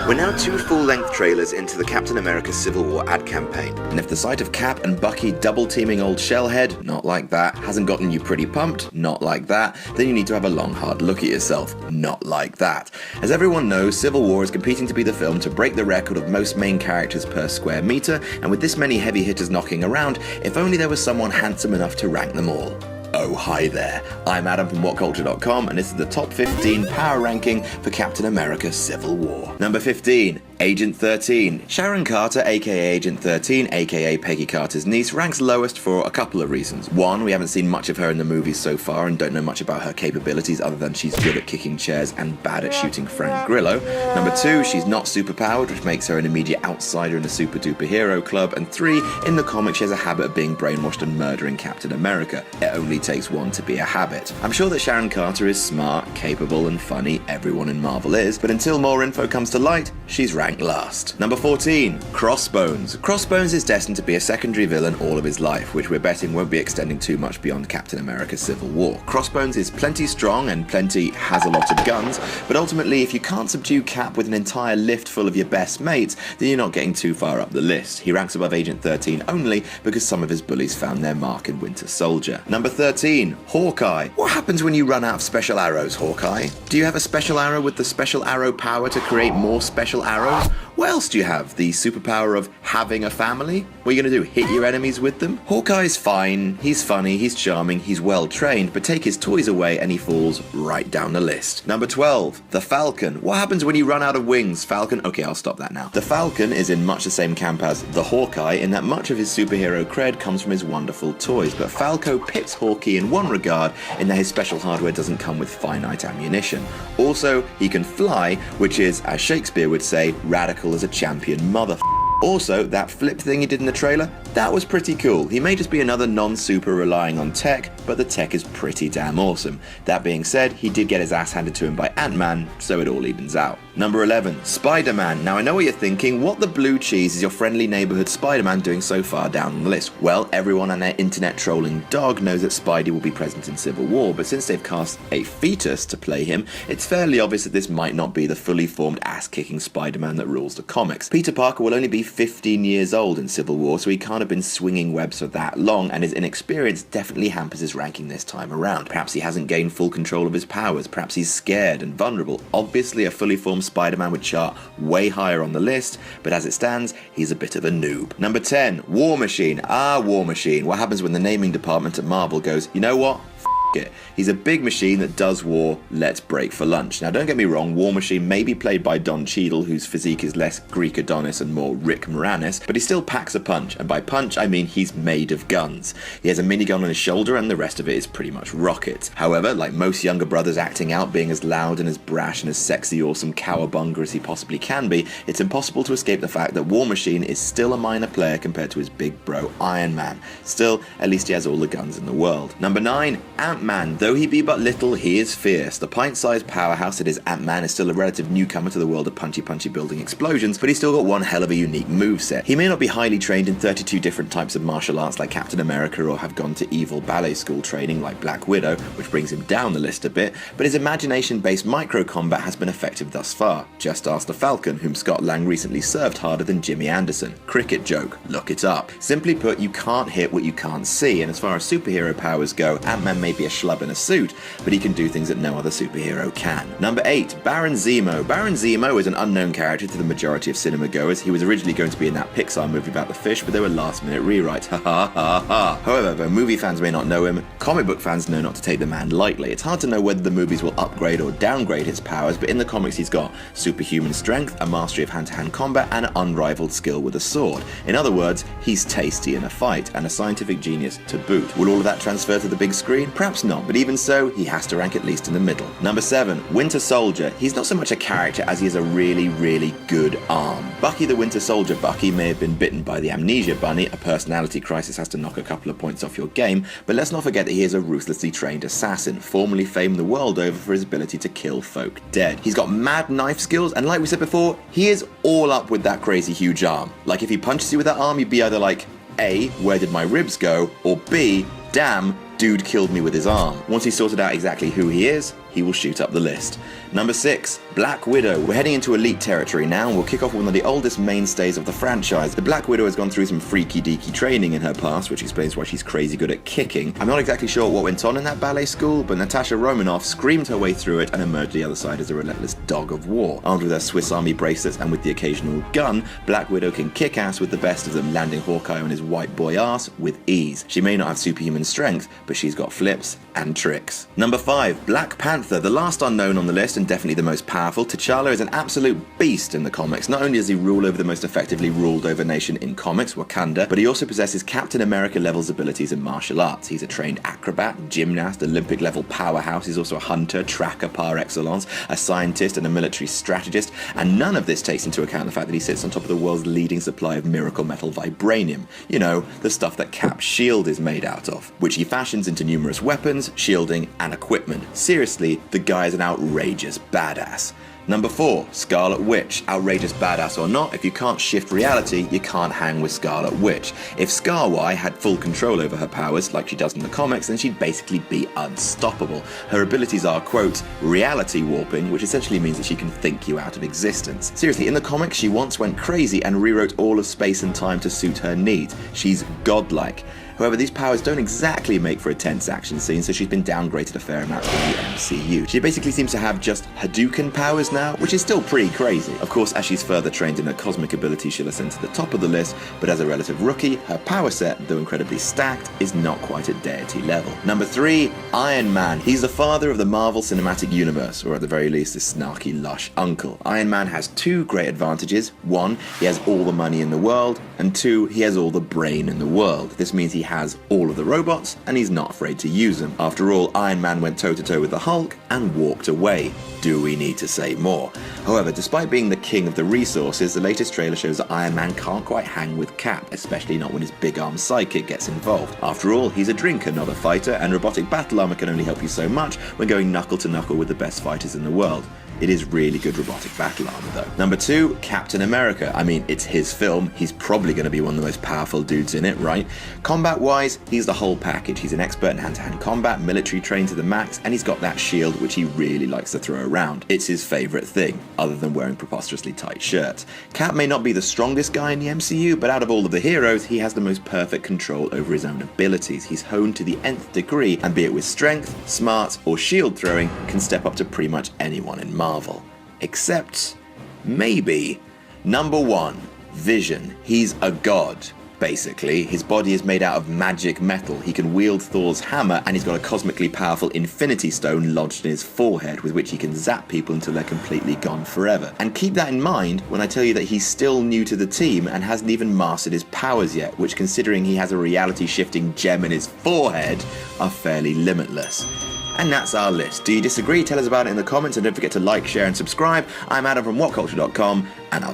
We're now 2 full-length trailers into the Captain America Civil War ad campaign, and if the sight of Cap and Bucky double-teaming old Shellhead, not like that, hasn't gotten you pretty pumped, not like that, then you need to have a long hard look at yourself, not like that. As everyone knows, Civil War is competing to be the film to break the record of most main characters per square meter, and with this many heavy hitters knocking around, if only there was someone handsome enough to rank them all. Oh, hi there. I'm Adam from WhatCulture.com, and this is the top 15 power ranking for Captain America Civil War. Number 15, Agent 13. Sharon Carter, aka Agent 13, aka Peggy Carter's niece, ranks lowest for a couple of reasons. One, we haven't seen much of her in the movies so far and don't know much about her capabilities other than she's good at kicking chairs and bad at shooting Frank Grillo. Number 2, she's not superpowered, which makes her an immediate outsider in the super duper hero club. And 3, in the comics she has a habit of being brainwashed and murdering Captain America. It only takes one to be a habit. I'm sure that Sharon Carter is smart, capable and funny, everyone in Marvel is, but until more info comes to light, she's ranked last. Number 14, Crossbones. Crossbones is destined to be a secondary villain all of his life, which we're betting won't be extending too much beyond Captain America Civil War. Crossbones is plenty strong and plenty has a lot of guns, but ultimately if you can't subdue Cap with an entire lift full of your best mates, then you're not getting too far up the list. He ranks above Agent 13 only because some of his bullies found their mark in Winter Soldier. Number 13, Hawkeye. What happens when you run out of special arrows, Hawkeye? Do you have a special arrow with the special arrow power to create more special arrows? What else do you have? The superpower of having a family? What are you going to do, hit your enemies with them? Hawkeye's fine, he's funny, he's charming, he's well trained, but take his toys away and he falls right down the list. Number 12, the Falcon. What happens when you run out of wings, Falcon? Okay, I'll stop that now. The Falcon is in much the same camp as the Hawkeye in that much of his superhero cred comes from his wonderful toys, but Falco pits Hawkeye in one regard in that his special hardware doesn't come with finite ammunition. Also, he can fly, which is, as Shakespeare would say, radical as a champion mother. Also, that flip thing he did in the trailer, that was pretty cool. He may just be another non-super relying on tech, but the tech is pretty damn awesome. That being said, he did get his ass handed to him by Ant-Man, so it all evens out. Number 11, Spider-Man. Now I know what you're thinking, what the blue cheese is your friendly neighborhood Spider-Man doing so far down on the list? Well, everyone and their internet trolling dog knows that Spidey will be present in Civil War, but since they've cast a fetus to play him, it's fairly obvious that this might not be the fully formed ass-kicking Spider-Man that rules the comics. Peter Parker will only be 15 years old in Civil War, so he can't have been swinging webs for that long, and his inexperience definitely hampers his ranking this time around. Perhaps he hasn't gained full control of his powers, perhaps he's scared and vulnerable. Obviously a fully formed Spider-Man would chart way higher on the list, but as it stands, he's a bit of a noob. Number 10, War Machine. War Machine. What happens when the naming department at Marvel goes, you know what? It. He's a big machine that does war, let's break for lunch. Now don't get me wrong, War Machine may be played by Don Cheadle, whose physique is less Greek Adonis and more Rick Moranis, but he still packs a punch, and by punch I mean he's made of guns. He has a minigun on his shoulder and the rest of it is pretty much rockets. However, like most younger brothers acting out, being as loud and as brash and as sexy, awesome cowabunga as he possibly can be, it's impossible to escape the fact that War Machine is still a minor player compared to his big bro Iron Man. Still, at least he has all the guns in the world. Number 9, Ant-Man. Though he be but little, he is fierce. The pint-sized powerhouse that is Ant-Man is still a relative newcomer to the world of punchy building explosions, but he's still got one hell of a unique moveset. He may not be highly trained in 32 different types of martial arts like Captain America or have gone to evil ballet school training like Black Widow, which brings him down the list a bit, but his imagination-based micro-combat has been effective thus far. Just ask the Falcon, whom Scott Lang recently served harder than Jimmy Anderson. Cricket joke, look it up. Simply put, you can't hit what you can't see, and as far as superhero powers go, Ant-Man may be a schlub in a suit, but he can do things that no other superhero can. Number 8, Baron Zemo. Baron Zemo is an unknown character to the majority of cinema goers. He was originally going to be in that Pixar movie about the fish, but there were last-minute rewrites. Ha ha ha ha. However, though movie fans may not know him, comic book fans know not to take the man lightly. It's hard to know whether the movies will upgrade or downgrade his powers, but in the comics he's got superhuman strength, a mastery of hand-to-hand combat, and an unrivaled skill with a sword. In other words, he's tasty in a fight, and a scientific genius to boot. Will all of that transfer to the big screen? Perhaps not, but even so, he has to rank at least in the middle. Number 7, Winter Soldier. He's not so much a character as he is a really good arm. Bucky the Winter Soldier. Bucky may have been bitten by the Amnesia Bunny, a personality crisis has to knock a couple of points off your game, but let's not forget that he is a ruthlessly trained assassin, formerly famed the world over for his ability to kill folk dead. He's got mad knife skills, and like we said before, he is all up with that crazy huge arm. Like if he punches you with that arm, you'd be either like, A, where did my ribs go? Or B, damn, dude killed me with his arm. Once he's sorted out exactly who he is, he will shoot up the list. Number 6, Black Widow. We're heading into elite territory now, and we'll kick off with one of the oldest mainstays of the franchise. The Black Widow has gone through some freaky deaky training in her past, which explains why she's crazy good at kicking. I'm not exactly sure what went on in that ballet school, but Natasha Romanoff screamed her way through it and emerged the other side as a relentless dog of war. Armed with her Swiss Army bracelets and with the occasional gun, Black Widow can kick ass with the best of them, landing Hawkeye on his white boy ass with ease. She may not have superhuman strength, but she's got flips and tricks. Number 5, Black Panther. The last unknown on the list and definitely the most powerful, T'Challa is an absolute beast in the comics. Not only does he rule over the most effectively ruled over nation in comics, Wakanda, but he also possesses Captain America levels abilities in martial arts. He's a trained acrobat, gymnast, Olympic level powerhouse. He's also a hunter, tracker par excellence, a scientist and a military strategist, and none of this takes into account the fact that he sits on top of the world's leading supply of miracle metal vibranium. You know, the stuff that Cap's shield is made out of, which he fashions into numerous weapons, shielding, and equipment. Seriously, the guy is an outrageous badass. Number 4, Scarlet Witch. Outrageous badass or not, if you can't shift reality, you can't hang with Scarlet Witch. If Scar-Y had full control over her powers, like she does in the comics, then she'd basically be unstoppable. Her abilities are, quote, reality warping, which essentially means that she can think you out of existence. Seriously, in the comics, she once went crazy and rewrote all of space and time to suit her needs. She's godlike. However, these powers don't exactly make for a tense action scene, so she's been downgraded a fair amount in the MCU. She basically seems to have just Hadouken powers now, which is still pretty crazy. Of course, as she's further trained in her cosmic ability, she'll ascend to the top of the list, but as a relative rookie, her power set, though incredibly stacked, is not quite at deity level. Number 3, Iron Man. He's the father of the Marvel Cinematic Universe, or at the very least, his snarky, lush uncle. Iron Man has 2 great advantages. 1, he has all the money in the world, and 2, he has all the brain in the world. This means he has all of the robots, and he's not afraid to use them. After all, Iron Man went toe-to-toe with the Hulk and walked away. Do we need to say more? However, despite being the king of the resources, the latest trailer shows that Iron Man can't quite hang with Cap, especially not when his big-arm sidekick gets involved. After all, he's a drinker, not a fighter, and robotic battle armor can only help you so much when going knuckle-to-knuckle with the best fighters in the world. It is really good robotic battle armor though. Number 2, Captain America. I mean, it's his film. He's probably going to be one of the most powerful dudes in it, right? Combat-wise, he's the whole package. He's an expert in hand-to-hand combat, military trained to the max, and he's got that shield which he really likes to throw around. It's his favorite thing, other than wearing preposterously tight shirts. Cap may not be the strongest guy in the MCU, but out of all of the heroes, he has the most perfect control over his own abilities. He's honed to the nth degree, and be it with strength, smarts, or shield throwing, can step up to pretty much anyone in Marvel. Except, maybe, number 1, Vision. He's a god, basically. His body is made out of magic metal. He can wield Thor's hammer, and he's got a cosmically powerful Infinity Stone lodged in his forehead, with which he can zap people until they're completely gone forever. And keep that in mind when I tell you that he's still new to the team and hasn't even mastered his powers yet, which, considering he has a reality-shifting gem in his forehead, are fairly limitless. And that's our list. Do you disagree? Tell us about it in the comments, and don't forget to like, share, and subscribe. I'm Adam from WhatCulture.com, and I'll